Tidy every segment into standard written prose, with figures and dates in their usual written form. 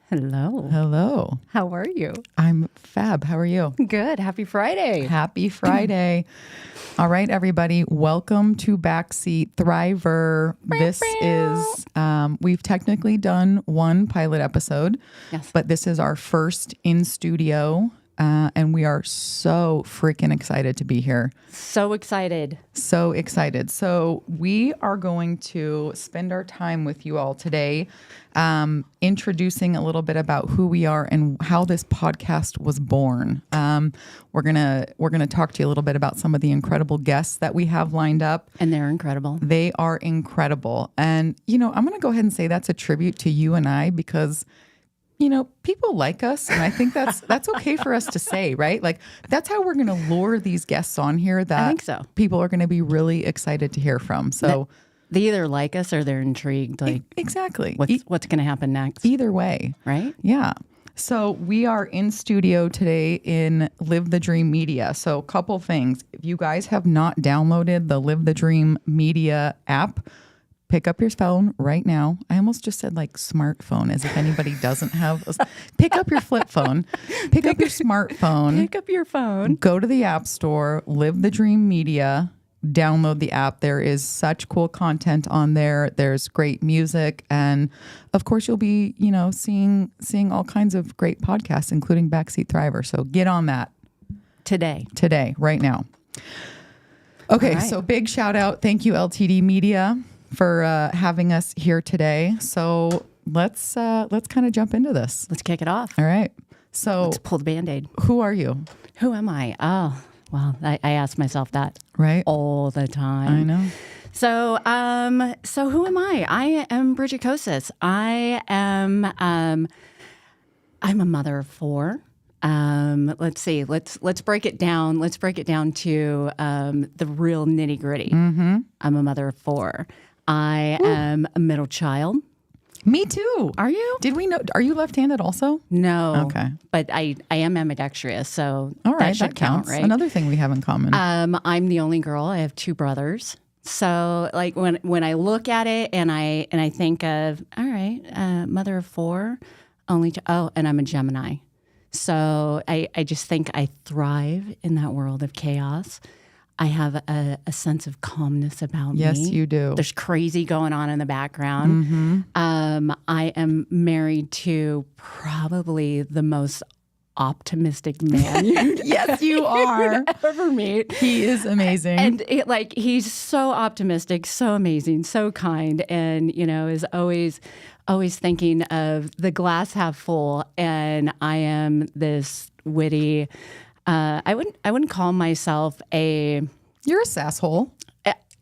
Hello. Hello. How are you? I'm fab. How are you? Good. Happy Friday. Happy Friday. All right, everybody. Welcome to Backseat Thriver. This is, we've technically done one pilot episode, Yes. but this is our first in studio. And we are so freaking excited to be here. So excited. So excited. So we are going to spend our time with you all today, introducing a little bit about who we are and how this podcast was born. We're gonna talk to you a little bit about some of the incredible guests that we have lined up. And they're incredible. They are incredible. And, you know, I'm going to go ahead and say that's a tribute to you and I because, you know, people like us, and I think that's okay for us to say, right? Like, that's how we're going to lure these guests on here that I think so. People are going to be really excited to hear from. So They either like us or they're intrigued. Like, exactly. what's going to happen next? Either way. Right? Yeah. So we are in studio today in Live the Dream Media. So a couple things. If you guys have not downloaded the Live the Dream Media app, pick up your phone right now. I almost just said like smartphone, as if anybody doesn't have. Pick up your flip phone. Pick up your smartphone. Pick up your phone. Go to the App Store, Live the Dream Media, download the app. There is such cool content on there. There's great music. And of course, you'll be, you know, seeing all kinds of great podcasts, including Backseat Thriver. So get on that Today, right now. Okay, All right. So big shout out. Thank you, LTD Media, for having us here today. So let's kind of jump into this. let's kick it off. All right. So Let's pull the Band-Aid. who are you? Who am I? Oh, well, I ask myself that Right. all the time. I know. So who am I? I am Bridget Kocsis. I'm a mother of four. Let's see. Let's break it down. Let's break it down to the real nitty gritty. Mm-hmm. I'm a mother of four. I am a middle child. Me too. Are you? Did we know? Are you left-handed also? No. Okay. But I am ambidextrous, so All right, that should count, counts. right? Another thing we have in common. I'm the only girl. I have two brothers. So like when I look at it and I think of, all right, mother of four, and I'm a Gemini. So I just think I thrive in that world of chaos. I have a sense of calmness about Yes, me. you do. There's crazy going on in the background. Mm-hmm. I am married to probably the most optimistic man Yes, you are. ever meet. He is amazing. And he's so optimistic, so amazing, so kind, and is always thinking of the glass half full. And I am this witty. I wouldn't call myself a. You're a sasshole.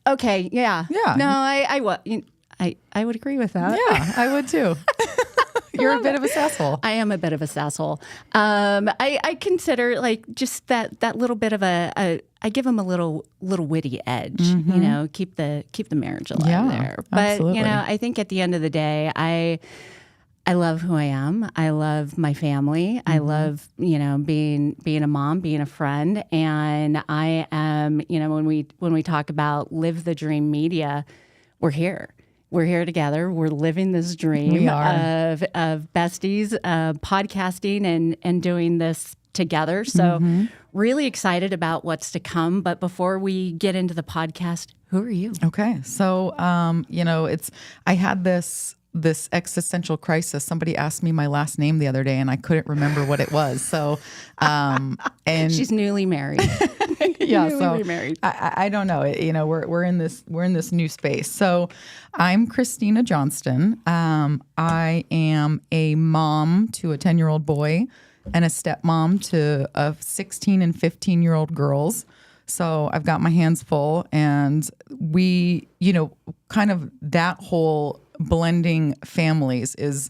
Okay, yeah. No, I would agree with that. Yeah, I would too. You're a bit of a sasshole. I am a bit of a sasshole. I consider like just that little bit of I give him a little witty edge, keep the marriage alive there. But absolutely. I think at the end of the day, I love who I am. I love my family. I love, being a mom, being a friend. And I am, when we talk about Live the Dream Media, we're here. We're here together. We're living this dream of besties, podcasting and doing this together. So really excited about what's to come. But before we get into the podcast, who are you? Okay. So, I had this existential crisis. Somebody asked me my last name the other day and I couldn't remember what it was. So, and she's newly married. yeah, newly so remarried. I don't know. We're in this new space. So I'm Christina Johnston. I am a mom to a 10-year-old boy and a stepmom to 16 and 15-year-old girls. So I've got my hands full, and we, kind of that whole blending families is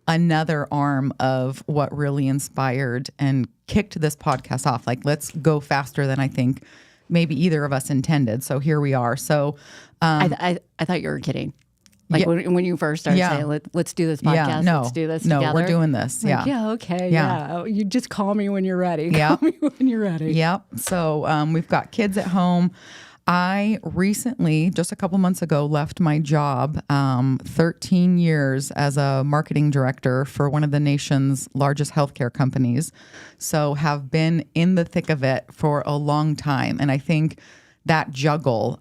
another arm of what really inspired and kicked this podcast off. Like, let's go faster than I think maybe either of us intended. So here we are. So I thought you were kidding. Like when you first started saying, let's do this podcast, let's do this together. No, we're doing this. Like, okay. Yeah. You just call me when you're ready. Yeah. Call me when you're ready. Yep. So we've got kids at home. I recently, just a couple months ago, left my job, 13 years as a marketing director for one of the nation's largest healthcare companies. So have been in the thick of it for a long time. And I think that juggle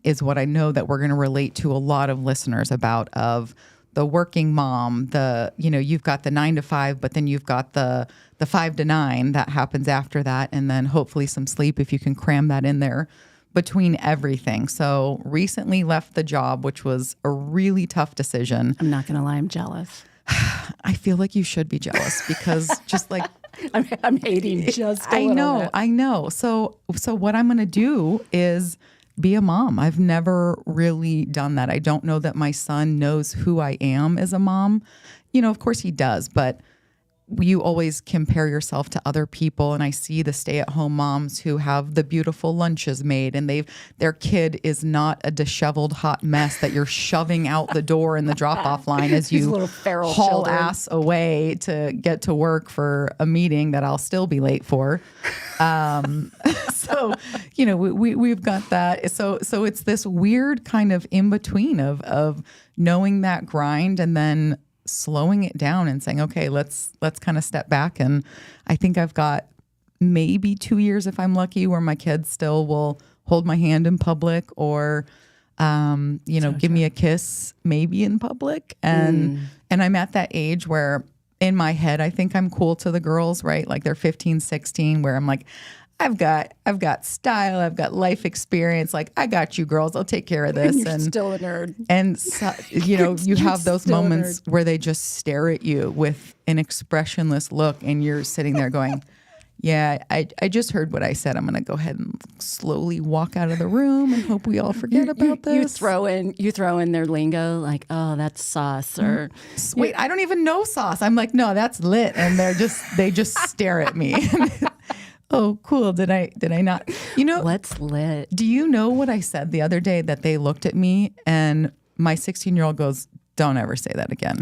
is what I know that we're going to relate to a lot of listeners about, of the working mom, you've got the 9 to 5, but then you've got the 5 to 9 that happens after that. And then hopefully some sleep if you can cram that in there between everything. So recently left the job, which was a really tough decision. I'm not going to lie, I'm jealous. I feel like you should be jealous because just like I'm hating just a little bit. I know. So what I'm going to do is be a mom. I've never really done that. I don't know that my son knows who I am as a mom. Of course he does, but you always compare yourself to other people, and I see the stay-at-home moms who have the beautiful lunches made, and their kid is not a disheveled hot mess that you're shoving out the door in the drop-off line as you haul children ass away to get to work for a meeting that I'll still be late for. So we've got that. So it's this weird kind of in between of knowing that grind and then slowing it down and saying, okay, let's kind of step back. And I think I've got maybe 2 years, if I'm lucky, where my kids still will hold my hand in public or, give me a kiss, maybe in public. And I'm at that age where in my head, I think I'm cool to the girls, right? Like they're 15, 16, where I'm like, I've got style, I've got life experience. Like, I got you, girls. I'll take care of this. And you're still a nerd. And so, you have those moments where they just stare at you with an expressionless look, and you're sitting there going, "Yeah, I just heard what I said. I'm going to go ahead and slowly walk out of the room and hope we all forget about this." You throw in their lingo like, "Oh, that's sauce," or "Wait, I don't even know sauce." I'm like, "No, that's lit," and they just stare at me. Oh, cool. Did I not? What's lit? Do you know what I said the other day that they looked at me and my 16-year-old goes, "Don't ever say that again."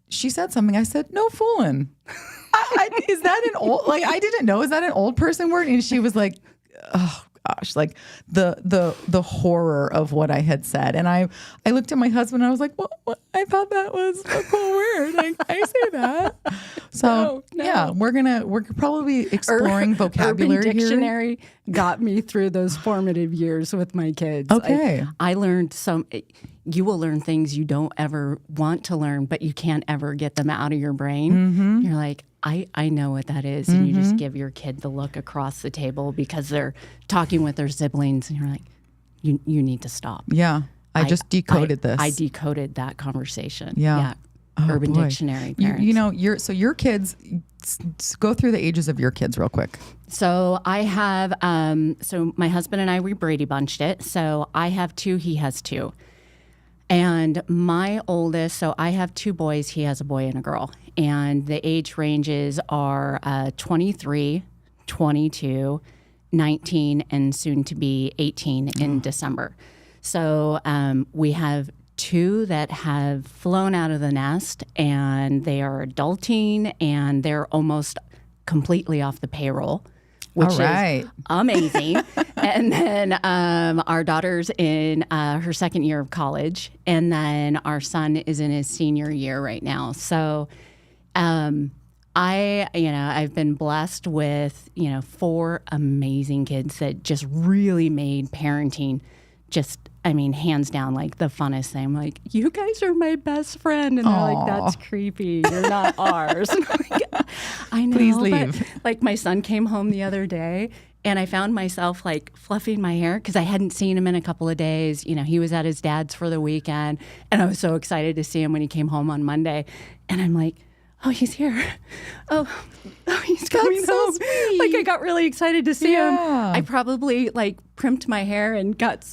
She said something. I said, "No fooling." Is that an old, I didn't know. Is that an old person word? And she was like, oh gosh, like the horror of what I had said. And I looked at my husband and I was like, what? I thought that was a cool word. Like, I say that. So no. Yeah, we're probably exploring vocabulary. Urban Dictionary got me through those formative years with my kids. Okay. I learned you will learn things you don't ever want to learn, but you can't ever get them out of your brain. Mm-hmm. You're like, I know what that is. And you just give your kid the look across the table because they're talking with their siblings. And you're like, you need to stop. Yeah. I just decoded this. I decoded that conversation. Yeah. Oh, Urban Dictionary parents. Your kids, go through the ages of your kids real quick. So I have, so my husband and I, we Brady bunched it. So I have 2, he has 2. And my oldest, so I have 2 boys, he has a boy and a girl. And the age ranges are 23, 22, 19, and soon to be 18 in December. So we have 2 that have flown out of the nest, and they are adulting, and they're almost completely off the payroll, which is amazing. And then our daughter's in her second year of college, and then our son is in his senior year right now. So I've been blessed with, 4 amazing kids that just really made parenting hands down, like the funnest thing. I'm like, you guys are my best friend. And they're like, that's creepy. You're not ours. And I'm like, I know. Please leave. But, like, my son came home the other day and I found myself like fluffing my hair because I hadn't seen him in a couple of days. He was at his dad's for the weekend and I was so excited to see him when he came home on Monday. And I'm like, oh, he's here. Oh, he's coming home. Sweet. Like, I got really excited to see him. I probably primped my hair and got,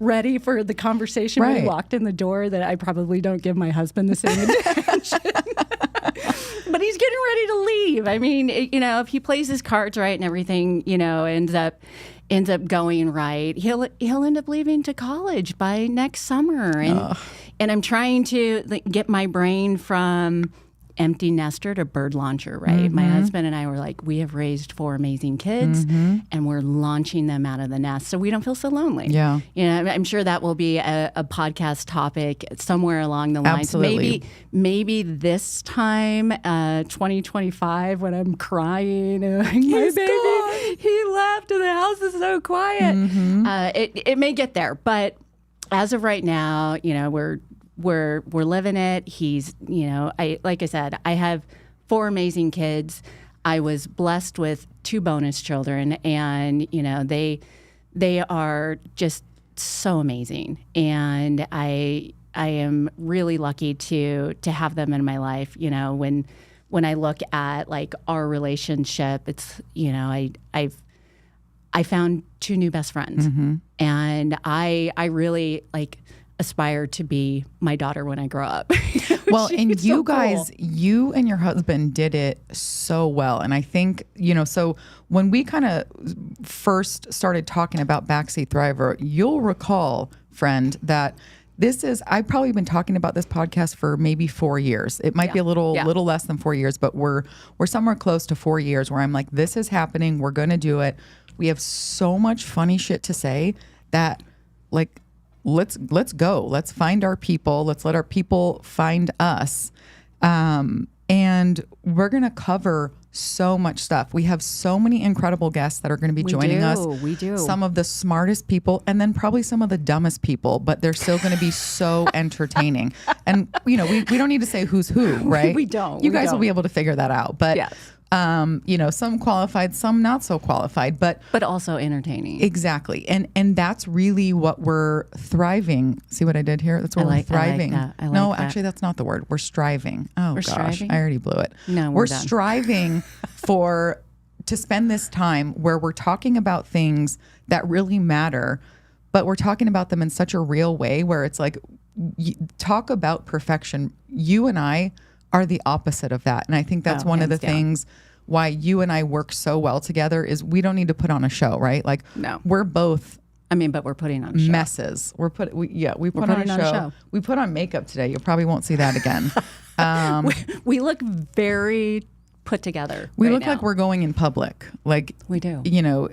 ready for the conversation when he walked in the door that I probably don't give my husband the same attention. But he's getting ready to leave. I mean, if he plays his cards right and everything, ends up going right, he'll end up leaving to college by next summer. And I'm trying to get my brain from empty nester to bird launcher, right? My husband and I were like, we have raised 4 amazing kids and we're launching them out of the nest so we don't feel so lonely. Yeah. You know, I'm sure that will be a podcast topic somewhere along the lines. Absolutely. Maybe this time, 2025, when I'm crying, my baby, gone. he left and the house is so quiet. It may get there, but as of right now, you know, we're living it. He's, you know, like I said, I have 4 amazing kids. I was blessed with 2 bonus children, and you know, they are just so amazing, and I am really lucky to have them in my life. You know, when I look at like our relationship, it's, you know, I found 2 new best friends, and I really like aspire to be my daughter when I grow up. Well, and you so guys, cool. you and your husband did it so well. And I think, you know, so when we kind of first started talking about Backseat Thriver, you'll recall, friend, that I've probably been talking about this podcast for maybe 4 years. It might be a little less than 4 years, but we're somewhere close to 4 years where I'm like, this is happening. We're going to do it. We have so much funny shit to say that, like, let's go. Let's find our people. Let's let our people find us. And we're going to cover so much stuff. We have so many incredible guests that are going to be joining us. We do. Some of the smartest people, and then probably some of the dumbest people, but they're still going to be so entertaining. And, you know, we don't need to say who's who, right? We don't. You guys will be able to figure that out. But, Yes. you know, some qualified, some not so qualified, but also entertaining. exactly. And that's really what we're thriving. See what I did here? That's what we're thriving. I like no, that. actually, that's not the word. We're striving. Oh, We're gosh. striving? I already blew it. No, we're we're done. striving to spend this time where we're talking about things that really matter, but we're talking about them in such a real way where it's like, talk about perfection. You and I are the opposite of that. And I think that's one of the things why you and I work so well together is we don't need to put on a show, right? Like, No. we're both but we're putting on a show. messes. We put on a show. We put on makeup today. You probably won't see that again. We look very put together. We right look now. like we're going in public. Like, We do. You know,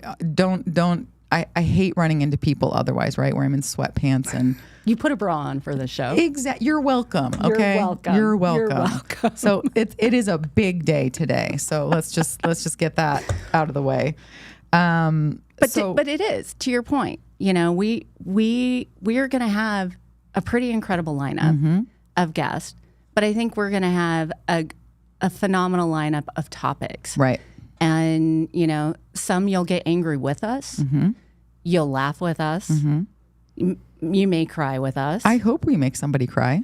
I hate running into people otherwise, right? Where I'm in sweatpants and You put a bra on for the show. You're welcome. Okay. You're welcome. You're welcome. So it is a big day today. So let's just get that out of the way. But it is, to your point. You know, we are going to have a pretty incredible lineup of guests, but I think we're going to have a phenomenal lineup of topics. Right. And, you know, some you'll get angry with us. You'll laugh with us. You may cry with us. I hope we make somebody cry.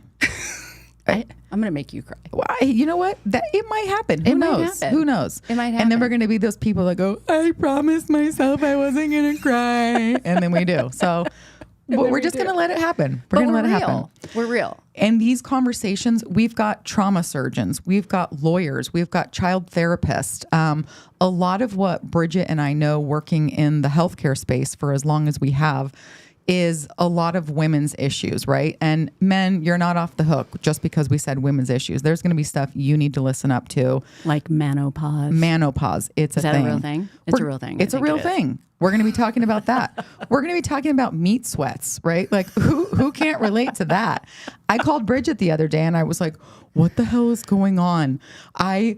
I'm going to make you cry. You know what? It might happen. It might happen. Who knows? It might And then happen. we're going to be those people that go, I promised myself I wasn't going to cry. And then we do. So but we're just going to let it happen. We're going to let it happen. We're real. And these conversations, we've got trauma surgeons, we've got lawyers, we've got child therapists. A lot of what Bridget and I know working in the healthcare space for as long as we have is a lot of women's issues, right? And men, you're not off the hook just because we said women's issues. There's going to be stuff you need to listen up to. Like menopause. It's a thing. Is that a real thing? It's a real thing. It's a real thing. We're going to be talking about that. We're going to be talking about meat sweats, right? Like who can't relate to that? I called Bridget the other day and I was like, what the hell is going on? I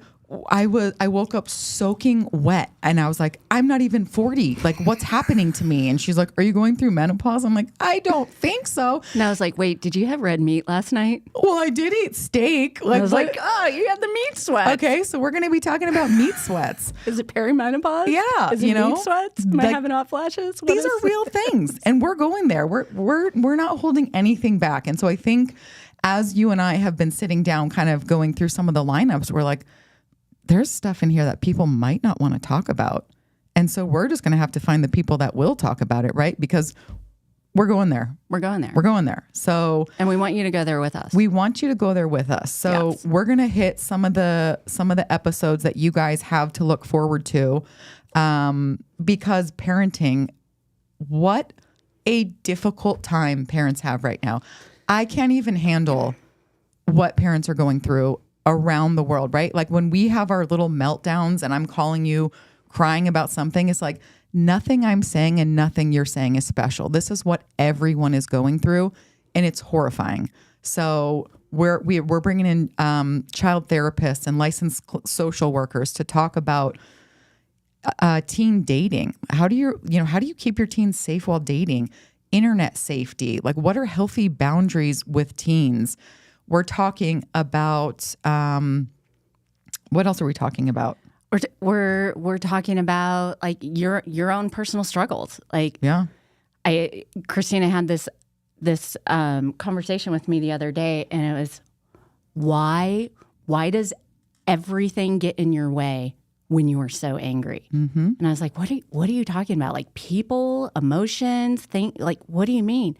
woke up soaking wet and I was like, I'm not even 40. Like, what's happening to me? And she's like, are you going through menopause? I'm like, I don't think so. And I was like, wait, did you have red meat last night? Well, I did eat steak. I was like, oh, you had the meat sweats. Okay, so we're going to be talking about meat sweats. Is it perimenopause? Yeah, Is it meat sweats? Am I like, having hot flashes? These are real things, and we're going there. We're not holding anything back. And so I think as you and I have been sitting down, kind of going through some of the lineups, we're like, there's stuff in here that people might not want to talk about. And so we're just going to have to find the people that will talk about it, right? Because we're going there. We're going there. We're going there. So, and we want you to go there with us. We want you to go there with us. So yes. We're going to hit some of the episodes that you guys have to look forward to. Because parenting, what a difficult time parents have right now. I can't even handle what parents are going through. around the world, right? Like when we have our little meltdowns and I'm calling you crying about something, it's like nothing I'm saying and nothing you're saying is special. This is what everyone is going through, and it's horrifying. So we're bringing in child therapists and licensed social workers to talk about teen dating. How do you keep your teens safe while dating? Internet safety. Like, what are healthy boundaries with teens? We're talking about what else are we talking about? We're talking about like your own personal struggles. Like, yeah, Christina had this conversation with me the other day, and it was why does everything get in your way when you are so angry? Mm-hmm. And I was like, what are you talking about? Like people, emotions, like what do you mean?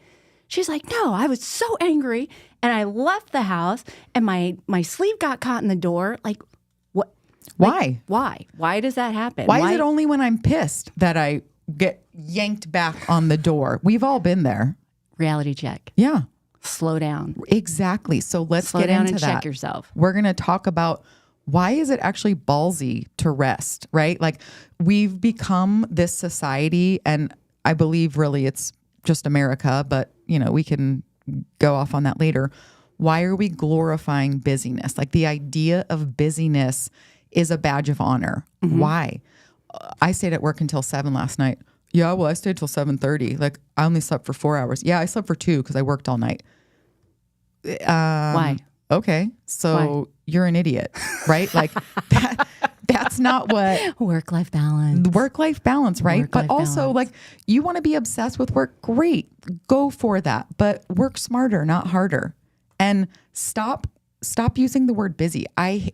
She's like, no, I was so angry and I left the house and my sleeve got caught in the door. Like what? Why? Like, why does that happen? Why is it only when I'm pissed that I get yanked back on the door? We've all been there. Reality check. Yeah. Slow down. Exactly. So let's Slow get down into and that. check yourself. We're going to talk about why is it actually ballsy to rest, right? Like we've become this society, and I believe really it's just America, but we can go off on that later. Why are we glorifying busyness? Like the idea of busyness is a badge of honor. Mm-hmm. Why? I stayed at work until 7 last night. Yeah, well, I stayed till 7:30. Like I only slept for 4 hours. Yeah, I slept for 2 because I worked all night. Why? Okay, so you're an idiot, right? Like that's not what work-life balance. Work-life balance, right? Work-life but also balance. like you want to be obsessed with work, great. Go for that. But work smarter, not harder. And stop using the word busy.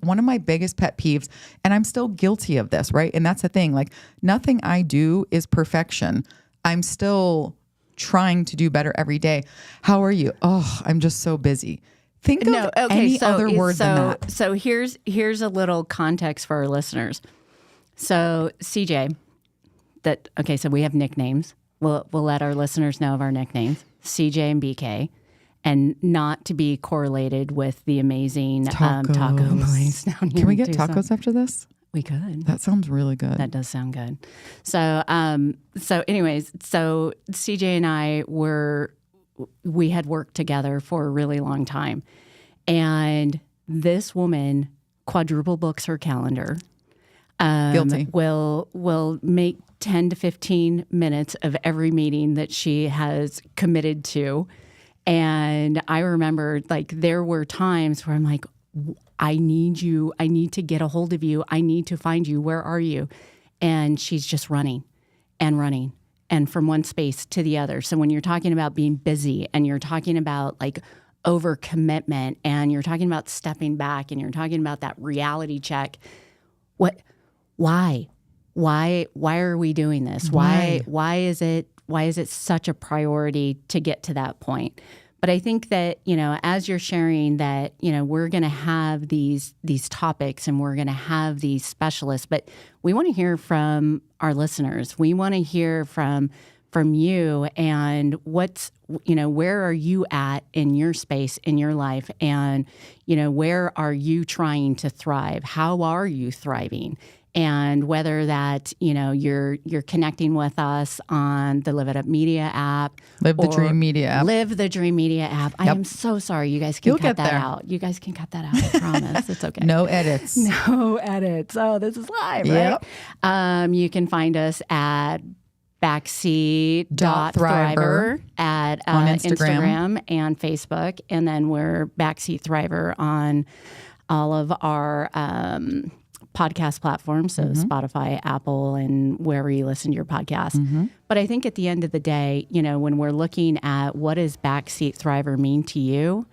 One of my biggest pet peeves, and I'm still guilty of this, right? And that's the thing, like nothing I do is perfection. I'm still trying to do better every day. How are you? Oh, I'm just so busy. Think of any other word than that. So here's a little context for our listeners. So CJ, so we have nicknames. We'll let our listeners know of our nicknames, CJ and BK, and not to be correlated with the amazing taco place down here. Can we get tacos after this? We could. That sounds really good. That does sound good. So anyways, CJ and I we had worked together for a really long time. And this woman quadruple books her calendar. Guilty. Will make 10 to 15 minutes of every meeting that she has committed to. And I remember like there were times where I'm like, I need you. I need to get a hold of you. I need to find you. Where are you? And she's just running and from one space to the other. So when you're talking about being busy and you're talking about like overcommitment and you're talking about stepping back and you're talking about that reality check, why are we doing this? Why is it such a priority to get to that point? But I think that, as you're sharing that, we're going to have these topics and we're going to have these specialists, but we want to hear from our listeners. We want to hear from you and where are you at in your space, in your life? And, where are you trying to thrive? How are you thriving? And whether that, you're connecting with us on the Live It Up Media app. Live the Dream Media app. Live the Dream Media app. Yep. I am so sorry. You guys can cut that out. You guys can cut that out. I promise. It's okay. No edits. No edits. Oh, this is live, yep. Right? You can find us at Backseat.Thriver at on Instagram and Facebook. And then we're Backseat Thriver on all of our podcast platforms, so Spotify, Apple, and wherever you listen to your podcast. Mm-hmm. But I think at the end of the day, when we're looking at what does Backseat Thriver mean to you,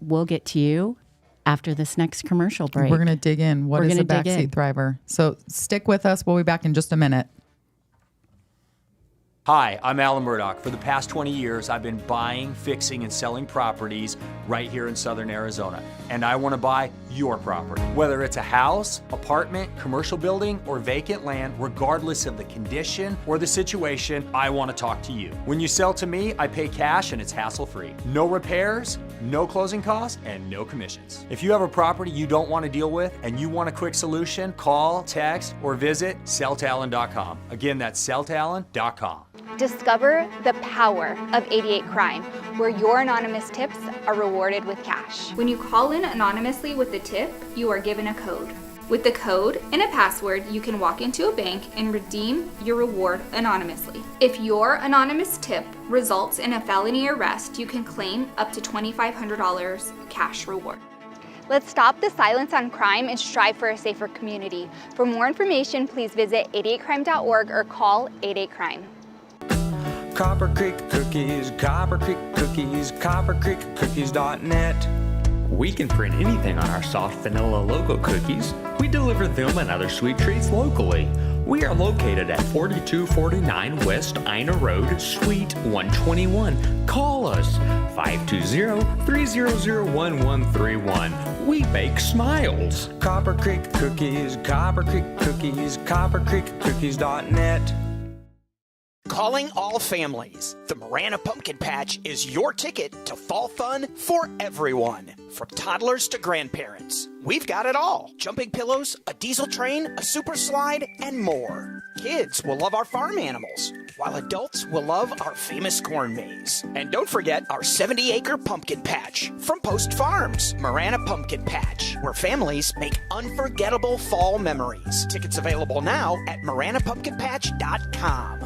we'll get to you after this next commercial break. We're going to dig in. What is a Backseat Thriver? So stick with us. We'll be back in just a minute. Hi, I'm Alan Murdoch. For the past 20 years, I've been buying, fixing, and selling properties right here in Southern Arizona. And I want to buy your property. Whether it's a house, apartment, commercial building, or vacant land, regardless of the condition or the situation, I want to talk to you. When you sell to me, I pay cash and it's hassle-free. No repairs, no closing costs, and no commissions. If you have a property you don't want to deal with and you want a quick solution, call, text, or visit selltoalan.com. Again, that's selltoalan.com. Discover the power of 88 Crime, where your anonymous tips are rewarded with cash. When you call in anonymously with a tip, you are given a code. With the code and a password, you can walk into a bank and redeem your reward anonymously. If your anonymous tip results in a felony arrest, you can claim up to $2,500 cash reward. Let's stop the silence on crime and strive for a safer community. For more information, please visit 88crime.org or call 88crime. Copper Creek Cookies, Copper Creek Cookies, coppercreekcookies.net. We can print anything on our soft vanilla logo cookies. We deliver them and other sweet treats locally. We are located at 4249 West Ina Road, Suite 121. Call us 520-300-1131. We bake smiles. Copper Creek Cookies, Copper Creek Cookies, coppercreekcookies.net. Calling all families. The Marana Pumpkin Patch is your ticket to fall fun for everyone. From toddlers to grandparents. We've got it all. Jumping pillows, a diesel train, a super slide, and more. Kids will love our farm animals, while adults will love our famous corn maze. And don't forget our 70-acre pumpkin patch from Post Farms. Marana Pumpkin Patch, where families make unforgettable fall memories. Tickets available now at maranapumpkinpatch.com.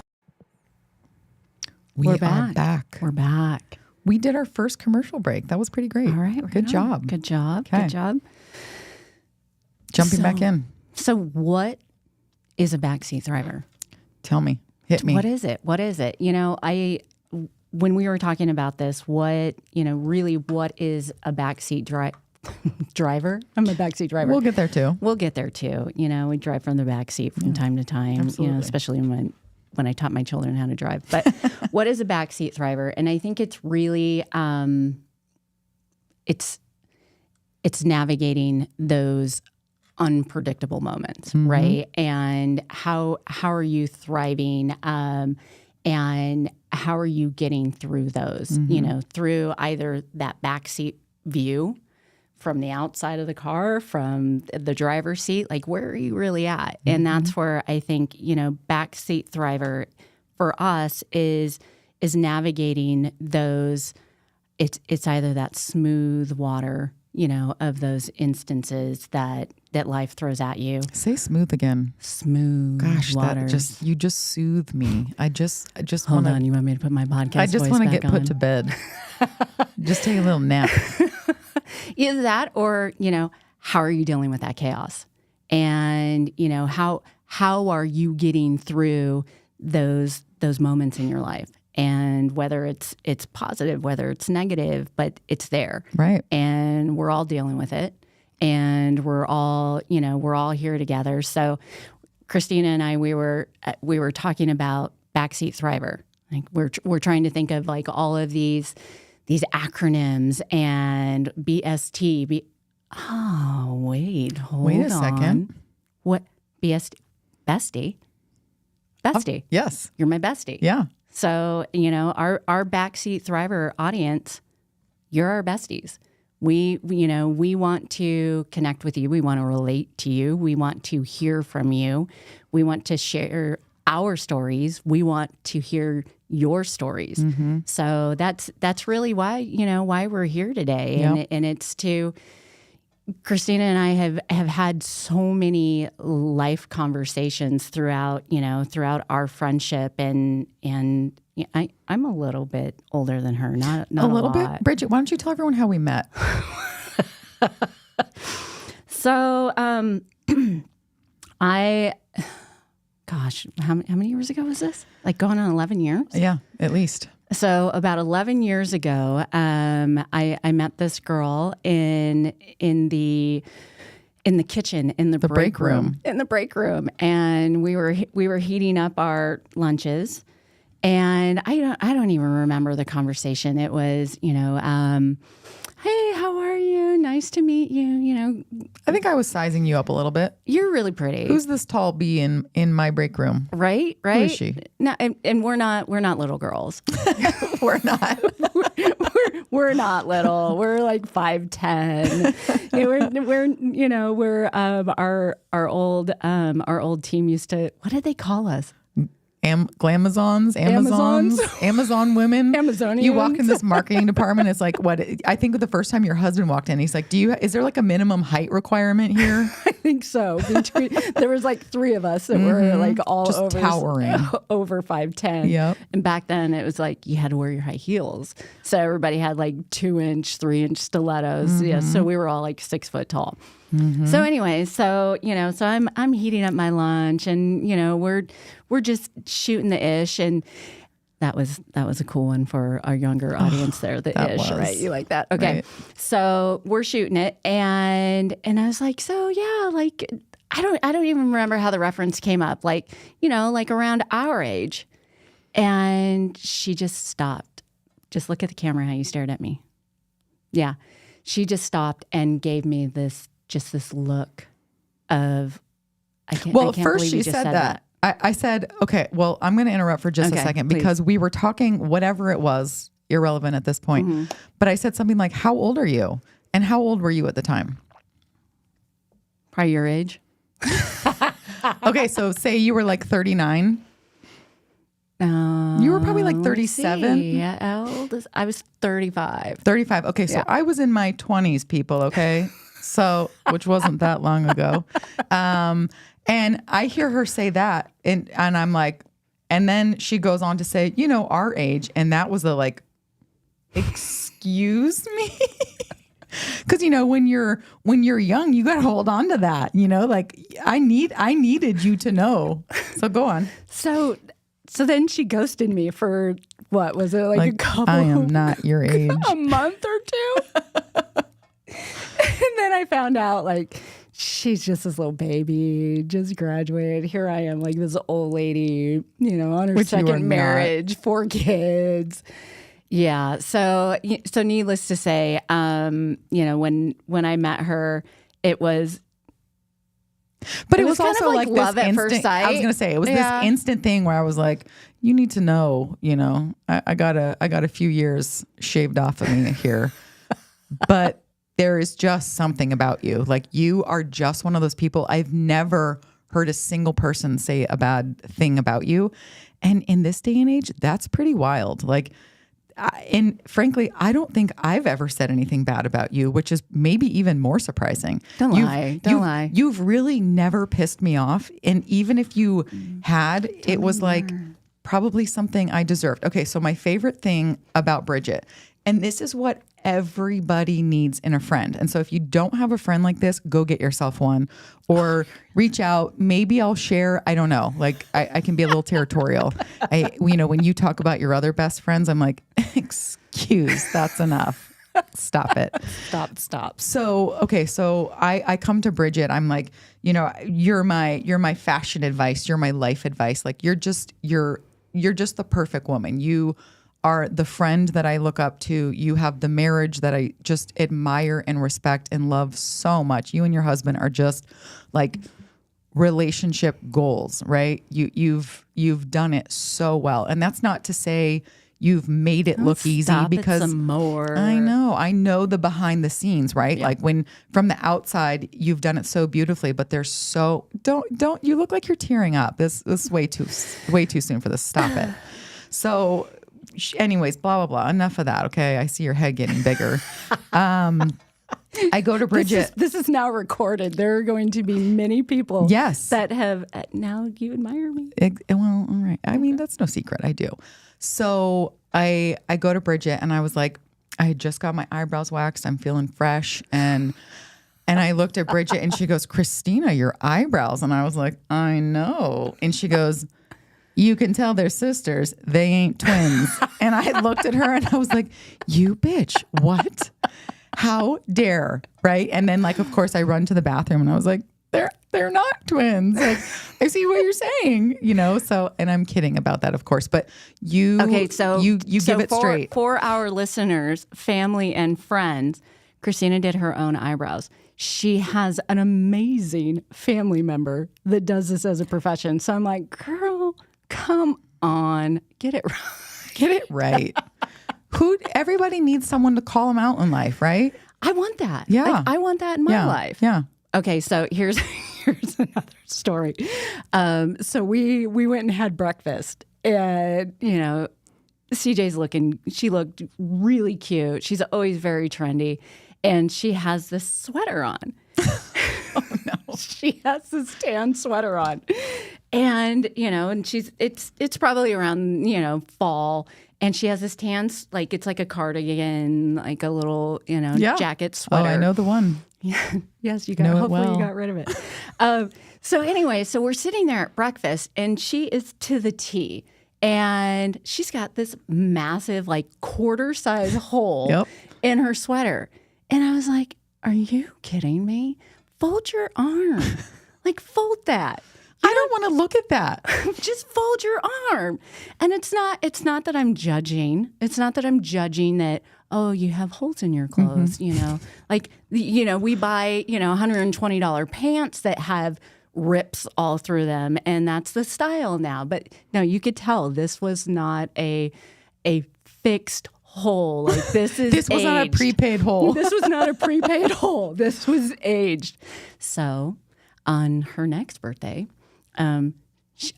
We're back. We're back. We did our first commercial break. That was pretty great. All right. Good job. Good job. Okay. Good job. Jumping back in. So what is a backseat thriver? Tell me. Hit me. What is it? What is it? You know, when we were talking about this, really what is a backseat driver? I'm a backseat driver. We'll get there too. We'll get there too. You know, we drive from the backseat from time to time, absolutely. Especially when I taught my children how to drive. But what is a backseat thriver? And I think it's really, it's navigating those unpredictable moments, right? And how are you thriving? And how are you getting through those? You know, through either that backseat view from the outside of the car, from the driver's seat, like where are you really at? And that's where I think, backseat thriver for us is navigating those. It's either that smooth water, of those instances that life throws at you. Say smooth again. Smooth. Gosh, water. you just soothe me. I just Hold on. You want me to put my podcast I just want to get put to bed. Just take a little nap. Either that or, how are you dealing with that chaos? And, how are you getting through those moments in your life? And whether it's positive, whether it's negative, but it's there. Right. And we're all dealing with it. And we're all here together. So Christina and I, we were talking about Backseat Thriver. Like we're trying to think of like all of these acronyms and BST. Wait a second. What BST? Bestie. Bestie. Yes. You're my bestie. Yeah. So, our Backseat Thriver audience, you're our besties. We want to connect with you. We want to relate to you. We want to hear from you. We want to share our stories. We want to hear your stories. So that's really why we're here today. Yep. And it's to Christina and I have had so many life conversations throughout our friendship, and I'm a little bit older than her, not a little lot. bit. Bridget, why don't you tell everyone how we met? So, how many years ago was this? Like going on 11 years? Yeah, at least. So about 11 years ago, I met this girl in the kitchen, in the break room, and we were heating up our lunches, And I don't even remember the conversation. It was, hey, how are you? Nice to meet you. I think I was sizing you up a little bit. You're really pretty. Who's this tall bee in my break room? Right. Who is she? No, and we're not little girls. We're not. We're not little. We're like 5'10". We're our old team used to. What did they call us? Amazon women. Amazonians. You walk in this marketing department. It's like what I think the first time your husband walked in, he's like, is there like a minimum height requirement here? I think so. There was like 3 of us that were like all just over towering over 5'10". Yep. And back then it was like you had to wear your high heels. So everybody had like 2-inch, 3-inch stilettos. Yeah. So we were all like 6 foot tall. So anyway, so I'm heating up my lunch, and we're just shooting the ish, and that was a cool one for our younger audience there. The ish, right? You like that? Okay. Right. So we're shooting it, and I was like, so yeah, like I don't even remember how the reference came up, like around our age, and she just stopped. Just look at the camera, how you stared at me. Yeah, she just stopped and gave me this look of, I can't first believe you she just said that. I said, okay, well, I'm going to interrupt for just a second because we were talking, whatever it was, irrelevant at this point. But I said something like, how old are you? And how old were you at the time? Probably your age. Okay, so say you were like 39. You were probably like 37. Yeah, how old is I was 35. 35. Okay, so I was in my 20s, people, okay? So, which wasn't that long ago. And I hear her say that, and I'm like, and then she goes on to say, our age, and that was like, excuse me? Because when you're young, you got to hold on to that. Like I needed you to know. So go on. So then she ghosted me for what was it like a couple? I am not your age. A month or 2. And then I found out like she's just this little baby, just graduated. Here I am, like this old lady, on her second marriage, 4 kids. Yeah. So needless to say, when I met her, it was. But it was also like love this at instant, first sight. I was going to say, it was this instant thing where I was like, you need to know, I got a few years shaved off of me here, but there is just something about you. Like you are just one of those people. I've never heard a single person say a bad thing about you. And in this day and age, that's pretty wild. Like, and frankly, I don't think I've ever said anything bad about you, which is maybe even more surprising. Don't lie. You've really never pissed me off. And even if you had, it was like probably something I deserved. Okay, so my favorite thing about Bridget, and this is what everybody needs in a friend. And so if you don't have a friend like this, go get yourself one or reach out. Maybe I'll share. I don't know. Like I can be a little territorial. When you talk about your other best friends, I'm like, excuse, that's enough. Stop it. Stop. So, okay. So I come to Bridget. I'm like, you're my fashion advice. You're my life advice. Like you're just the perfect woman. You are the friend that I look up to. You have the marriage that I just admire and respect and love so much. You and your husband are just like relationship goals, right? You've done it so well. And that's not to say you've made it look easy because some more. I know the behind the scenes, right? Yeah. Like when from the outside you've done it so beautifully, but there's so don't you look like you're tearing up. This is way too soon for this. Stop it. So anyways, blah, blah, blah. Enough of that. Okay. I see your head getting bigger. I go to Bridget. This is now recorded. There are going to be many people that have, now you admire me. Well, all right. I mean, that's no secret. I do. So I go to Bridget and I was like, I had just got my eyebrows waxed. I'm feeling fresh. And I looked at Bridget and she goes, Christina, your eyebrows. And I was like, I know. And she goes, you can tell they're sisters. They ain't twins. And I looked at her and I was like, you bitch, what? How dare, right? And then like, of course I run to the bathroom and I was like, they're not twins. Like, I see what you're saying, so, and I'm kidding about that, of course, but you give it straight. For our listeners, family and friends, Christina did her own eyebrows. She has an amazing family member that does this as a profession. So I'm like, girl, come on, get it right. Get it right. Everybody needs someone to call them out in life, right? I want that. Yeah. Like, I want that in my life. Yeah. Okay, so here's another story. So we went and had breakfast, and she looked really cute. She's always very trendy, and she has this sweater on. Oh no, she has this tan sweater on, and and it's probably around fall. And she has this tan, like it's like a cardigan, like a little, jacket sweater. Oh, I know the one. Yeah. Yes, you got rid of it. So we're sitting there at breakfast, and she is to the T, and she's got this massive, like quarter-size hole in her sweater, and I was like, "Are you kidding me? Fold your arm, like fold that." I don't want to look at that. Just fold your arm. And it's not that I'm judging. It's not that I'm judging that, oh, you have holes in your clothes, Like, we buy, $120 pants that have rips all through them, and that's the style now. But no, you could tell this was not a fixed hole. Like, this is This was not a prepaid hole. This was not a prepaid hole. This was aged. So on her next birthday,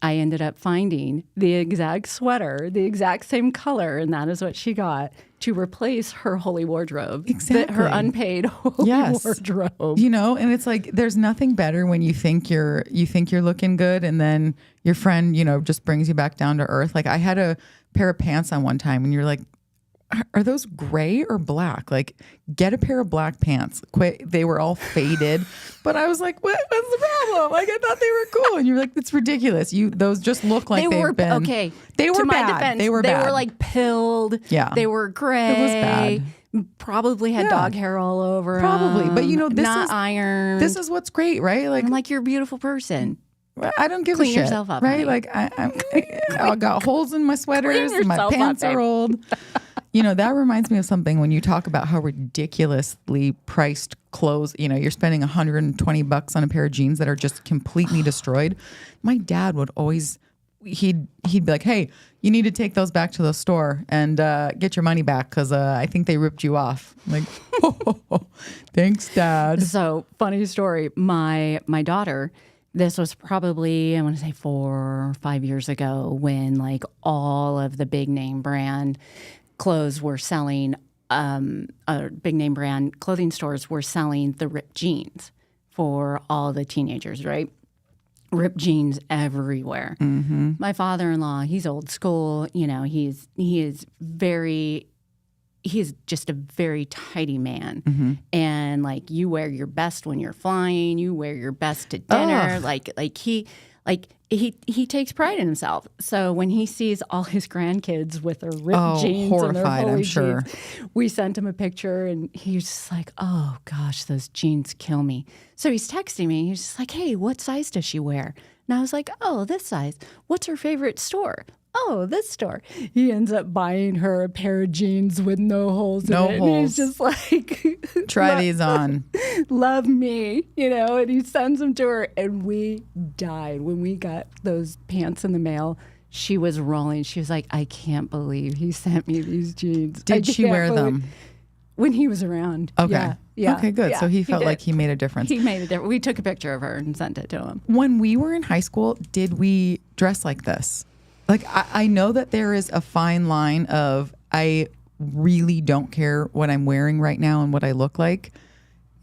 I ended up finding the exact sweater, the exact same color, and that is what she got to replace her holy wardrobe. Exactly. Her unpaid holy wardrobe. And it's like there's nothing better when you think you're looking good, and then your friend, just brings you back down to earth. Like, I had a pair of pants on one time, and you're like, are those gray or black? Like, get a pair of black pants. They were all faded, but I was like, what's the problem? Like, I thought they were cool, and you're like, it's ridiculous. Those just look like they've been. Okay, they were to my bad. Defense, they were bad. They were like pilled. Yeah, they were gray. It was bad. Probably had dog hair all over. Probably, but this not is ironed. This is what's great, right? Like, I'm like, you're a beautiful person. I don't give Clean a shit, yourself up, right? honey. Like, I got holes in my sweaters. Clean My yourself pants up, are old. That reminds me of something when you talk about how ridiculously priced clothes, you're spending $120 on a pair of jeans that are just completely destroyed. My dad would always, he'd be like, hey, you need to take those back to the store and get your money back because I think they ripped you off. I'm like, oh, thanks, Dad. So, funny story. My daughter, this was probably, I want to say 4 or 5 years ago, when like all of the big name brand clothes were selling, big name brand clothing stores were selling the ripped jeans for all the teenagers, right? Ripped jeans everywhere. Mm-hmm. My father-in-law, he's old school. He is just a very tidy man. Mm-hmm. And like, you wear your best when you're flying, you wear your best to dinner. He takes pride in himself. So when he sees all his grandkids with their ripped jeans and their horrified, holy I'm sure. jeans, we sent him a picture, and he's just like, oh gosh, those jeans kill me. So he's texting me. He's just like, hey, what size does she wear? And I was like, oh, this size. What's her favorite store? Oh, this store. He ends up buying her a pair of jeans with no holes in it. Holes. And he's just like, try these on. Love me, and he sends them to her. And we died when we got those pants in the mail. She was rolling. She was like, I can't believe he sent me these jeans. Did she wear them? When he was around. Okay. Yeah. Okay, good. Yeah, So he felt like he made a difference. He made a difference. We took a picture of her and sent it to him. When we were in high school, did we dress like this? Like, I know that there is a fine line of I really don't care what I'm wearing right now and what I look like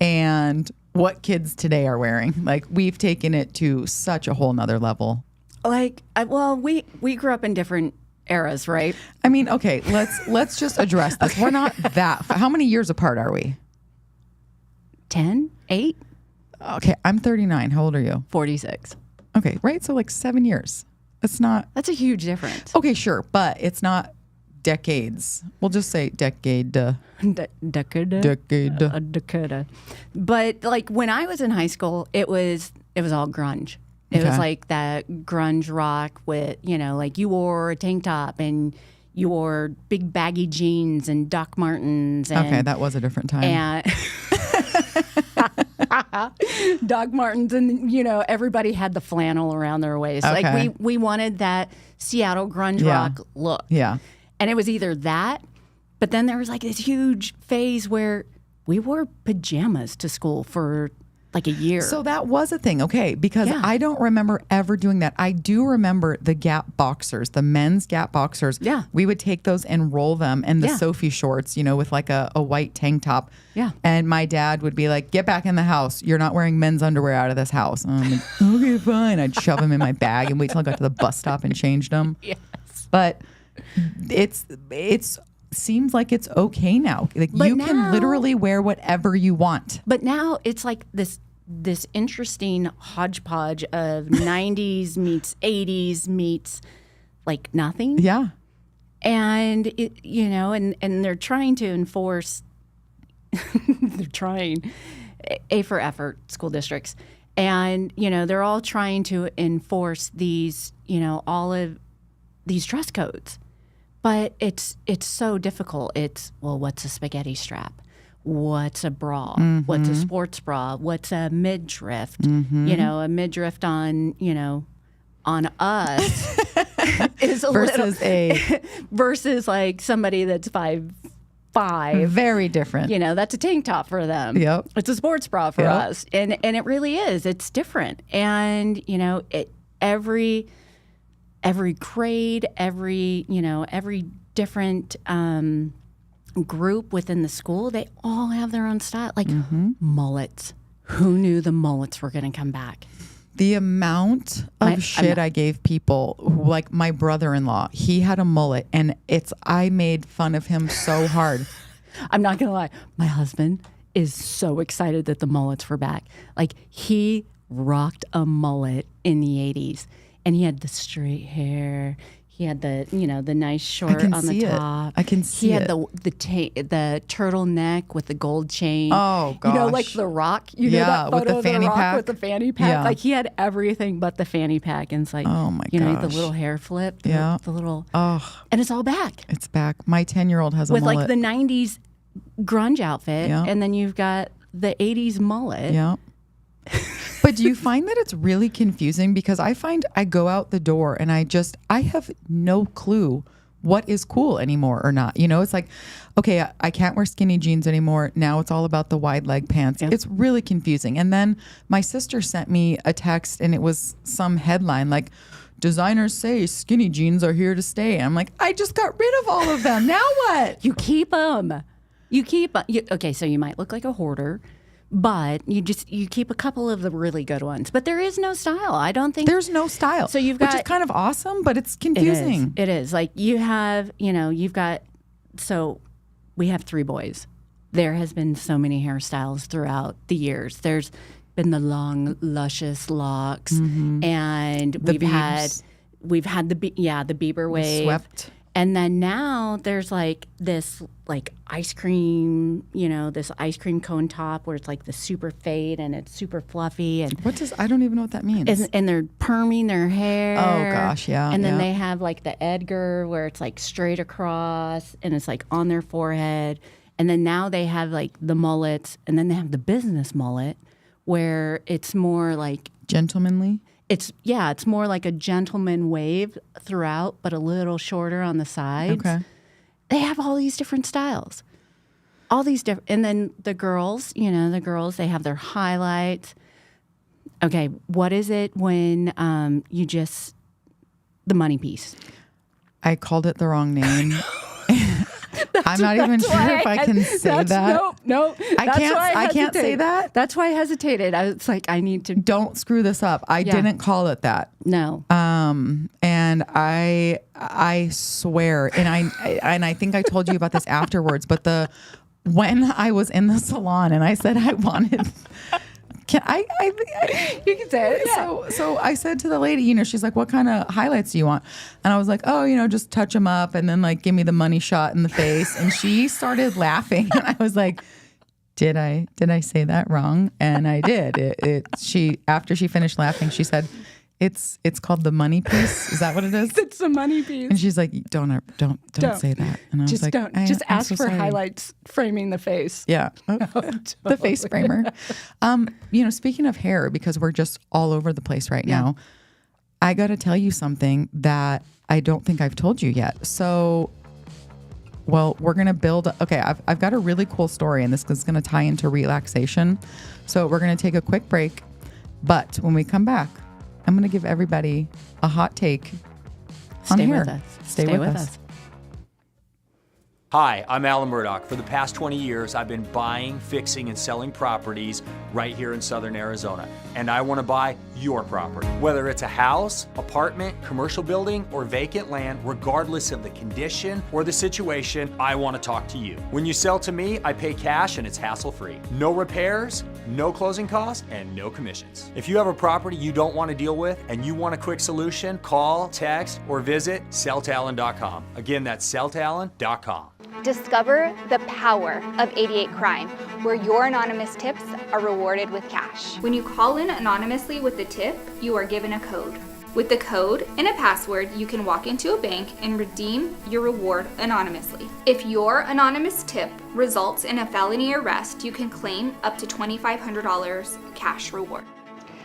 and what kids today are wearing. Like, we've taken it to such a whole nother level. Like, we grew up in different eras, right? I mean, okay, let's just address this. We're not that. How many years apart are we? 10, 8? Okay, I'm 39. How old are you? 46. Okay, right? So like 7 years. It's not. That's a huge difference. Okay, sure, but it's not decades. We'll just say decade. Decade. Decade. Dakota. But like when I was in high school, it was It was all grunge. It was like that grunge rock with, you know, like you wore a tank top and you wore big baggy jeans and Doc Martens. And, okay, that was a different time. And Doc Martens, and you know, everybody had the flannel around their waist. Okay. Like we wanted that Seattle grunge rock look. Yeah. And it was either that, but then there was like this huge phase where we wore pajamas to school for like a year. So that was a thing, okay, because I don't remember ever doing that. I do remember the Gap boxers, the men's Gap boxers. Yeah. We would take those and roll them, and the Sophie shorts, you know, with like a white tank top. Yeah. And my dad would be like, get back in the house. You're not wearing men's underwear out of this house. And I'm like, okay, fine. I'd shove them in my bag and wait till I got to the bus stop and changed them. Yes. But it's seems like it's okay now. Like you can literally wear whatever you want. But now it's like this interesting hodgepodge of 90s meets 80s meets like nothing. Yeah. And it, you know, and they're trying to enforce they're trying A for effort school districts. And, you know, they're all trying to enforce these, you know, all of these dress codes. But it's so difficult. It's, well, what's a spaghetti strap? What's a bra? What's a sports bra? What's a midriff? You know, a midriff on, you know, on us is a versus like somebody that's 5'5". Very different. You know, that's a tank top for them. Yep. It's a sports bra for us. And it really is. It's different. And, you know, every grade, every different group within the school, they all have their own style. Like mullets. Who knew the mullets were going to come back? The amount of shit I gave people, like my brother-in-law, he had a mullet, and I made fun of him so hard. I'm not going to lie. My husband is so excited that the mullets were back. Like, he rocked a mullet in the 80s. And he had the straight hair. He had the, you know, the nice short on the top. I can see it. He had the turtleneck with the gold chain. Oh, gosh. You know, like The Rock. You know that photo with the of fanny The Rock pack? with the fanny pack? Yeah. Like, he had everything but the fanny pack. And it's like, oh my you know, the gosh. little hair flip. Yeah. The little, Oh, and it's all back. it's back. My 10-year-old has a With mullet. like the 90s grunge outfit. Yeah. And then you've got the 80s mullet. Yeah. But do you find that it's really confusing? Because I find I go out the door and I have no clue what is cool anymore or not. You know, it's like, okay, I can't wear skinny jeans anymore. Now it's all about the wide leg pants. Yeah. It's really confusing. And then my sister sent me a text and it was some headline like, designers say skinny jeans are here to stay. And I'm like, I just got rid of all of them. Now what? You keep them. Okay, so you might look like a hoarder, but you keep a couple of the really good ones. But there is no style. I don't think There's no style. So you've which got, is kind of awesome, but it's confusing. It is. Like you have, you know, so we have 3 boys. There has been so many hairstyles throughout the years. There's been the long, luscious locks, and we've had the Bieber wave. Swept. And then now there's like this like ice cream, you know, this ice cream cone top where it's like the super fade and it's super fluffy. And I don't even know what that means. and they're perming their hair. Oh, gosh, yeah, And then yeah. they have like the Edgar where it's like straight across and it's like on their forehead. And then now they have like the mullets, and then they have the business mullet where it's more like Gentlemanly. it's more like a gentleman wave throughout, but a little shorter on the sides. Okay. They have all these different styles. All these different, and then the girls, they have their highlights. Okay, what is it when the money piece? I called it the wrong name. I'm not even sure if I can say that. No. I can't say that. That's why I hesitated. I was like, I need to. Don't screw this up. I didn't call it that. No. And I swear, and I think I told you about this afterwards, but when I was in the salon and I said I wanted. You can say it. Yeah. So I said to the lady, she's like, what kind of highlights do you want? And I was like, oh, just touch them up and then like give me the money shot in the face. And she started laughing. And I was like, did I say that wrong? And I did. After she finished laughing, she said, it's called the money piece. Is that what it is? It's the money piece. And she's like, don't say that. And I was like, don't. Just ask for sorry. Highlights framing the face. Yeah. The face framer. Speaking of hair, because we're just all over the place right now, I got to tell you something that I don't think I've told you yet. So, well, we're going to build. Okay, I've got a really cool story, and this is going to tie into relaxation. So we're going to take a quick break. But when we come back, I'm going to give everybody a hot take on hair. Stay with us. Hi, I'm Alan Murdoch. For the past 20 years, I've been buying, fixing, and selling properties right here in Southern Arizona. And I want to buy your property. Whether it's a house, apartment, commercial building, or vacant land, regardless of the condition or the situation, I want to talk to you. When you sell to me, I pay cash and it's hassle-free. No repairs, no closing costs, and no commissions. If you have a property you don't want to deal with and you want a quick solution, call, text, or visit selltalon.com. Again, that's selltalon.com. Discover the power of 88 Crime, where your anonymous tips are rewarded with cash. When you call in anonymously with the tip, you are given a code. With the code and a password, you can walk into a bank and redeem your reward anonymously. If your anonymous tip results in a felony arrest, you can claim up to $2,500 cash reward.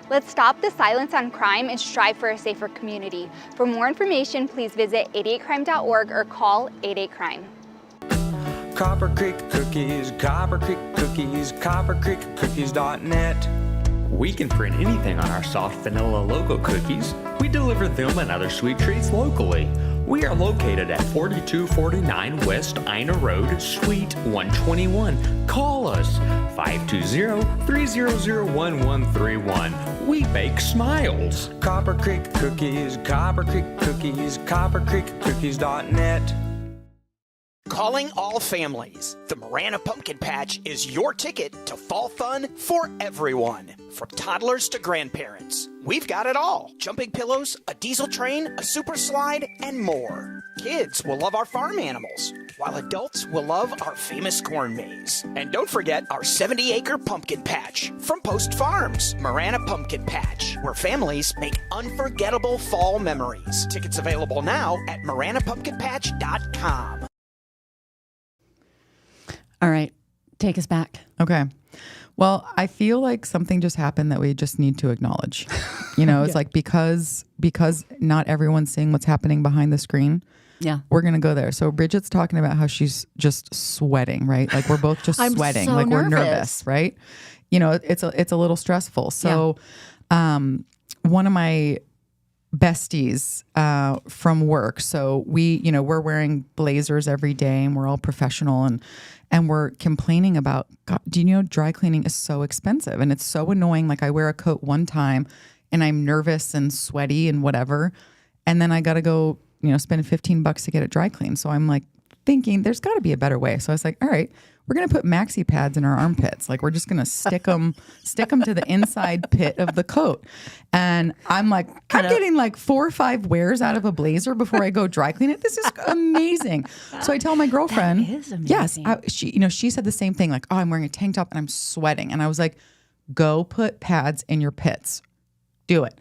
Let's stop the silence on crime and strive for a safer community. For more information, please visit 88crime.org or call 88crime. Copper Creek Cookies, Copper Creek Cookies, coppercreekcookies.net. We can print anything on our soft vanilla logo cookies. We deliver them and other sweet treats locally. We are located at 4249 West Ina Road, Suite 121. Call us 520-300-1131. We bake smiles. Copper Creek Cookies, Copper Creek Cookies, coppercreekcookies.net. Calling all families. The Marana Pumpkin Patch is your ticket to fall fun for everyone. From toddlers to grandparents, we've got it all. Jumping pillows, a diesel train, a super slide, and more. Kids will love our farm animals, while adults will love our famous corn maze. And don't forget our 70-acre pumpkin patch from Post Farms. Marana Pumpkin Patch, where families make unforgettable fall memories. Tickets available now at maranapumpkinpatch.com. All right, take us back. Okay. Well, I feel like something just happened that we just need to acknowledge. It's like because not everyone's seeing what's happening behind the screen. Yeah. We're going to go there. So Bridget's talking about how she's just sweating, right? Like we're both just sweating, so like nervous. We're nervous, right? It's a little stressful. So one of my besties from work. So we're wearing blazers every day and we're all professional and we're complaining about, God, do you know dry cleaning is so expensive and it's so annoying. Like I wear a coat one time and I'm nervous and sweaty and whatever. And then I got to go, spend $15 to get it dry cleaned. So I'm like thinking there's got to be a better way. So I was like, all right, we're going to put maxi pads in our armpits. Like we're just going to stick them to the inside pit of the coat. And I'm like, I'm getting like 4 or 5 wears out of a blazer before I go dry clean it. This is amazing. So I tell my girlfriend, that is amazing. Yes, she said the same thing. Like, oh, I'm wearing a tank top and I'm sweating. And I was like, go put pads in your pits. Do it.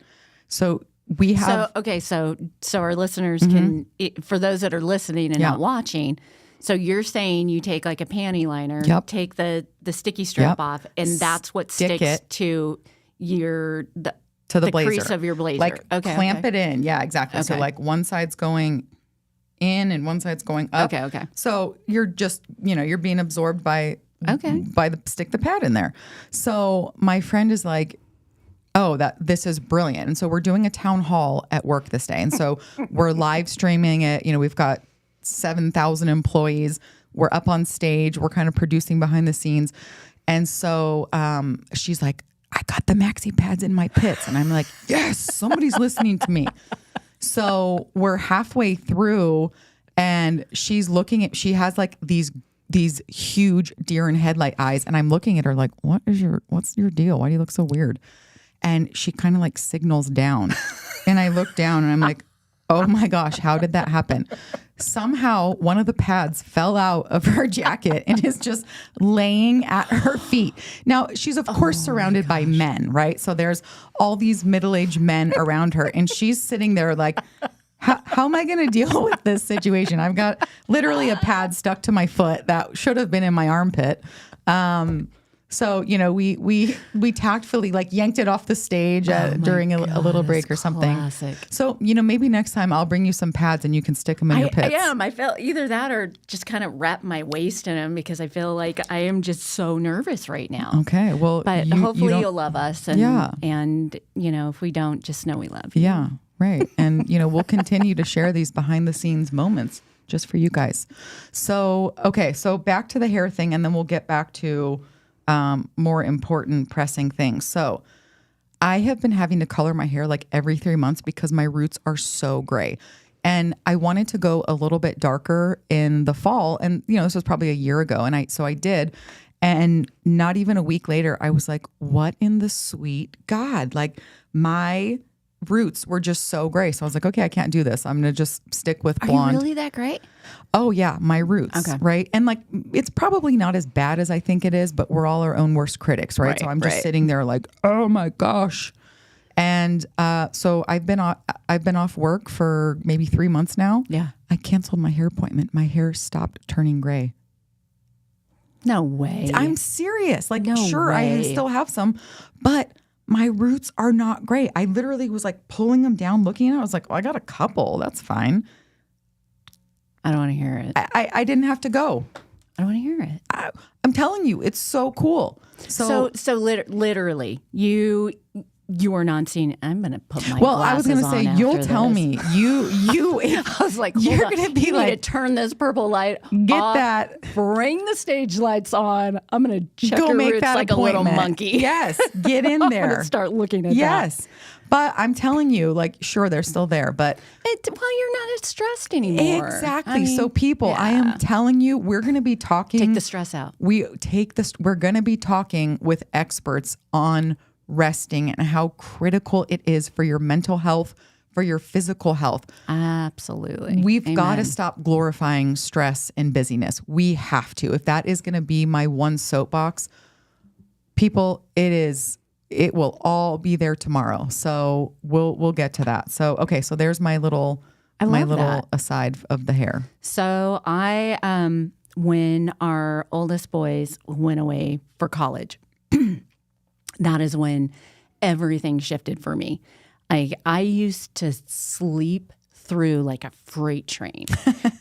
So we have. So our listeners can, for those that are listening and not watching. So you're saying you take like a panty liner, take the sticky strip off, and that's what sticks to the blazer. Crease of your blazer. Like clamp it in. Yeah, exactly. Okay. So like one side's going in and one side's going up. Okay. So you're just, you're being absorbed by stick the pad in there. So my friend is like, oh, this is brilliant. And so we're doing a town hall at work this day. And so we're live streaming it. We've got 7,000 employees. We're up on stage. We're kind of producing behind the scenes. And so she's like, I got the maxi pads in my pits. And I'm like, yes, somebody's listening to me. So we're halfway through and she's she has like these huge deer in headlight eyes. And I'm looking at her like, what's your deal? Why do you look so weird? And she kind of like signals down. And I look down and I'm like, Oh my gosh, how did that happen? Somehow one of the pads fell out of her jacket and is just laying at her feet. Now, she's of course surrounded by men, right? So there's all these middle-aged men around her, and she's sitting there like, how am I going to deal with this situation? I've got literally a pad stuck to my foot that should have been in my armpit. So, we tactfully like yanked it off the stage during a little break or something. Classic. So, maybe next time I'll bring you some pads and you can stick them in your pits. I am. I felt either that or just kind of wrap my waist in them because I feel like I am just so nervous right now. Okay. Well, but hopefully you'll love us. And, if we don't, just know we love you. Yeah. Right. And, we'll continue to share these behind the scenes moments just for you guys. So, okay. So back to the hair thing, and then we'll get back to more important pressing things. So I have been having to color my hair like every 3 months because my roots are so gray. And I wanted to go a little bit darker in the fall. And, this was probably a year ago. And so I did. And not even a week later, I was like, what in the sweet God? Like my roots were just so gray. So I was like, okay, I can't do this. I'm going to just stick with blonde. Are you really that great? Oh yeah, my roots. Okay. Right. And like, it's probably not as bad as I think it is, but we're all our own worst critics. Right. So I'm just sitting there like, oh my gosh. And so I've been off work for maybe 3 months now. Yeah. I canceled my hair appointment. My hair stopped turning gray. No way. I'm serious. Like, No sure, I way. still have some, but my roots are not gray. I literally was like pulling them down, looking at it. I was like, oh, I got a couple. That's fine. I don't want to hear it. I didn't have to go. I don't want to hear it. I'm telling you, it's so cool. So literally, you are not seeing. I'm going to put my well, I was going to say, you'll tell me. I was like, you're hold on. going to be You like, need to turn this purple light get off, that. Bring the stage lights on. I'm going to check Go your make roots that like a little appointment. monkey. Yes, get in I'm there. going to start looking at that. Yes. But I'm telling you, like, sure, they're still there, but you're not as stressed anymore. exactly. I mean, So people, I am telling you, we're going to be talking. take the stress out. We're going to be talking with experts on resting and how critical it is for your mental health, for your physical health. Absolutely. We've got to Amen. stop glorifying stress and busyness. We have to. If that is going to be my one soapbox, people, it will all be there tomorrow. So we'll get to that. So okay, so there's my little that. aside of the hair. So when our oldest boys went away for college, that is when everything shifted for me. I used to sleep through like a freight train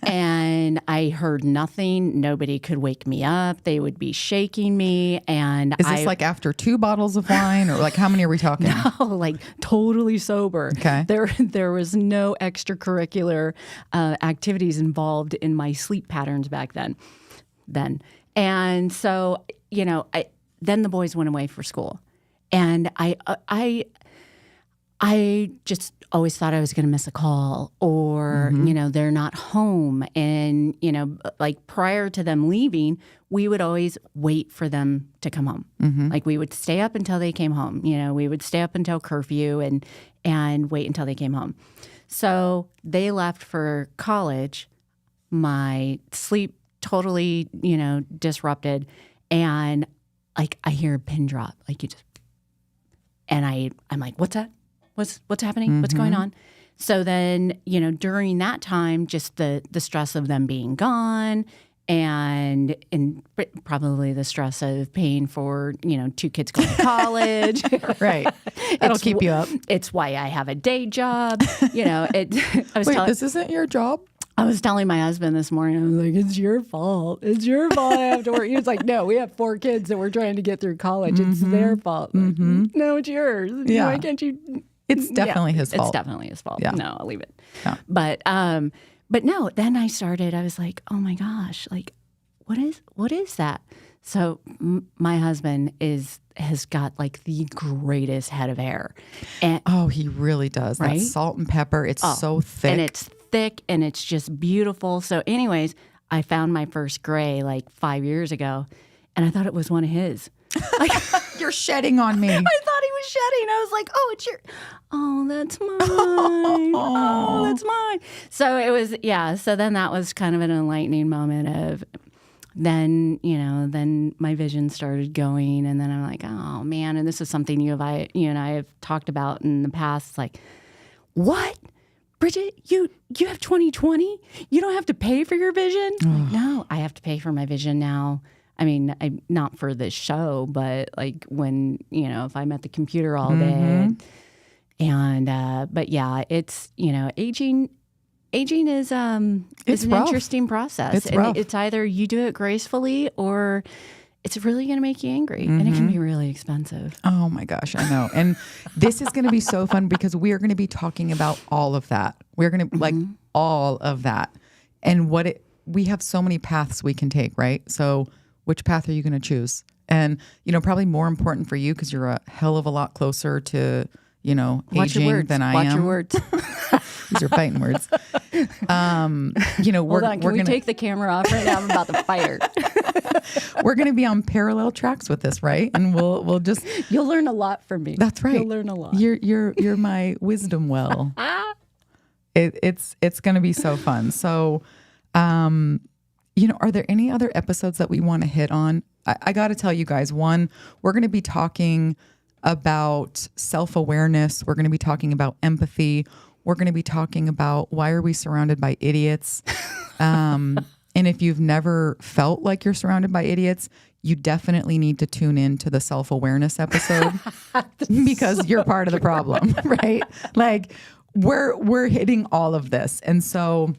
and I heard nothing. Nobody could wake me up. They would be shaking me. And Is this like after 2 bottles of wine or like how many are we talking? No, like totally sober. Okay. There was no extracurricular activities involved in my sleep patterns back then. And so, then the boys went away for school. And I just always thought I was going to miss a call or, they're not home. And, like prior to them leaving, we would always wait for them to come home. Like we would stay up until they came home. We would stay up until curfew and wait until they came home. So they left for college. My sleep totally, disrupted. And like I hear a pin drop, and I'm like, what's that? What's happening? What's going on? So then, during that time, just the stress of them being gone and probably the stress of paying for, 2 kids going to college. Right. That'll keep you up. It's why I have a day job. This isn't your job? I was telling my husband this morning, I was like, it's your fault. It's your fault I have to work. He was like, no, we have 4 kids that we're trying to get through college. It's their fault. Like, no, it's yours. Yeah. Why can't you? It's definitely his fault. It's definitely his fault. Yeah. No, I'll leave it. Yeah. But no, then I was like, oh my gosh, like, what is that? So my husband has got like the greatest head of hair. And he really does. Right? That salt and pepper, it's so thick. And it's thick and it's just beautiful. So anyways, I found my first gray like 5 years ago and I thought it was one of his. Like, you're shedding on me. I thought he was shedding. I was like, oh, it's your, oh, that's mine. Oh, that's mine. So it was, yeah. So then that was kind of an enlightening moment of, then, then my vision started going, and then I'm like, oh man. And this is something you and I have talked about in the past. It's like, what? Bridget, you have 20/20? You don't have to pay for your vision? I'm like, no, I have to pay for my vision now. I mean, not for this show, but like when, if I'm at the computer all day. And, but yeah, it's, aging is an rough. interesting process. It's rough. It's either you do it gracefully or it's really going to make you angry, and it can be really expensive. Oh my gosh, I know. And this is going to be so fun because we are going to be talking about all of that. We're going to like all of that, and we have so many paths we can take, right? So which path are you going to choose? And probably more important for you because you're a hell of a lot closer to Watch aging your words. than I Watch am. your words. These are fighting words. Hold on, can we take the camera off right now? I'm about to fire. We're going to be on parallel tracks with this, right? And we'll just You'll learn a lot from me. That's right. You'll learn a lot. You're my wisdom well. It's going to be so fun. So, are there any other episodes that we want to hit on? I got to tell you guys, one, we're going to be talking about self-awareness. We're going to be talking about empathy. We're going to be talking about why are we surrounded by idiots? And if you've never felt like you're surrounded by idiots, you definitely need to tune in to the self-awareness episode because you're part of the problem, right? Like we're hitting all of this. And so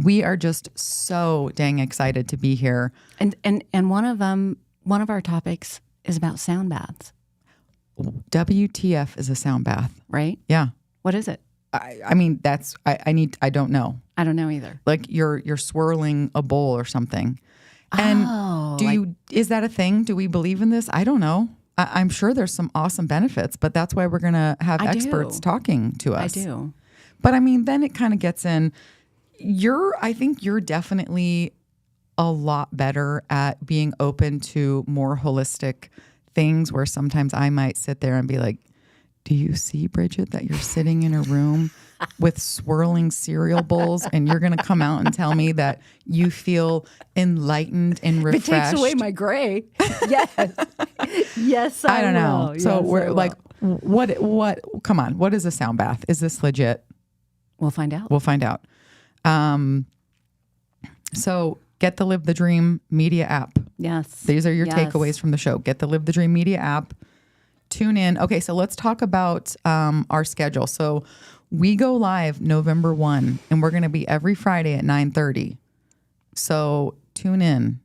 we are just so dang excited to be here. And one of our topics is about sound baths. WTF is a sound bath. Right? Yeah. What is it? I mean, I don't know. I don't know either. Like you're swirling a bowl or something. And is that a thing? Do we believe in this? I don't know. I'm sure there's some awesome benefits, but that's why we're going to have experts talking to us. I do. But I mean, then it kind of gets in, I think you're definitely a lot better at being open to more holistic things where sometimes I might sit there and be like, do you see, Bridget, that you're sitting in a room with swirling cereal bowls and you're going to come out and tell me that you feel enlightened and refreshed? It takes away my gray. Yes. Yes, I don't know. will. So yes, we're like, what, come on, what is a sound bath? Is this legit? We'll find out. We'll find out. So get the Live the Dream media app. Yes. These are your takeaways from the show. Get the Live the Dream media app. Tune in. Okay, so let's talk about our schedule. So we go live November 1, and we're going to be every Friday at 9:30. So tune in.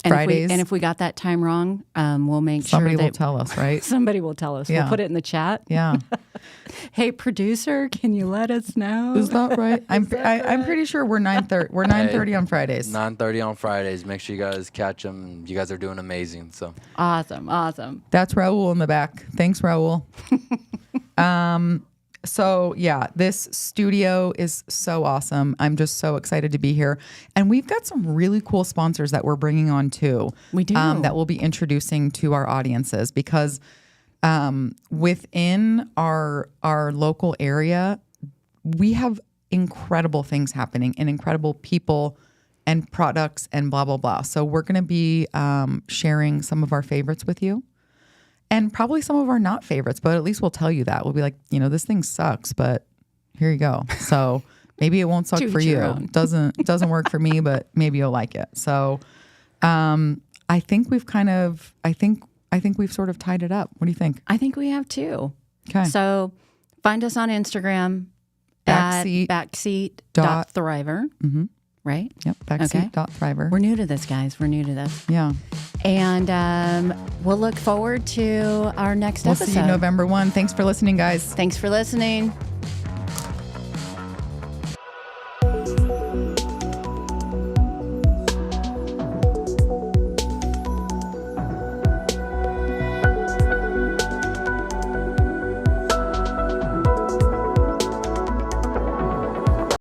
Fridays. And if we got that time wrong, we'll make somebody sure will tell us, right? Somebody will tell us. Yeah. We'll put it in the chat. Yeah. Hey, producer, can you let us know? Is that right? I'm pretty sure we're 9:30. We're 9:30 on Fridays. 9:30 on Fridays. Make sure you guys catch them. You guys are doing amazing. So awesome. That's Raul in the back. Thanks, Raul. So yeah, this studio is so awesome. I'm just so excited to be here. And we've got some really cool sponsors that we're bringing on too. We do. That we'll be introducing to our audiences because within our local area, we have incredible things happening and incredible people and products and blah, blah, blah. So we're going to be sharing some of our favorites with you. And probably some of our not favorites, but at least we'll tell you that. We'll be like, this thing sucks, but here you go. So maybe it won't suck for you. Doesn't work for me, but maybe you'll like it. So I think we've sort of tied it up. What do you think? I think we have too. Okay. So find us on Instagram Backseat. at backseat.thriver. Mm-hmm. Right? Yep. Backseat.thriver. We're new to this, guys. We're new to this. Yeah. And we'll look forward to our next episode. We'll see you November 1. Thanks for listening, guys. Thanks for listening.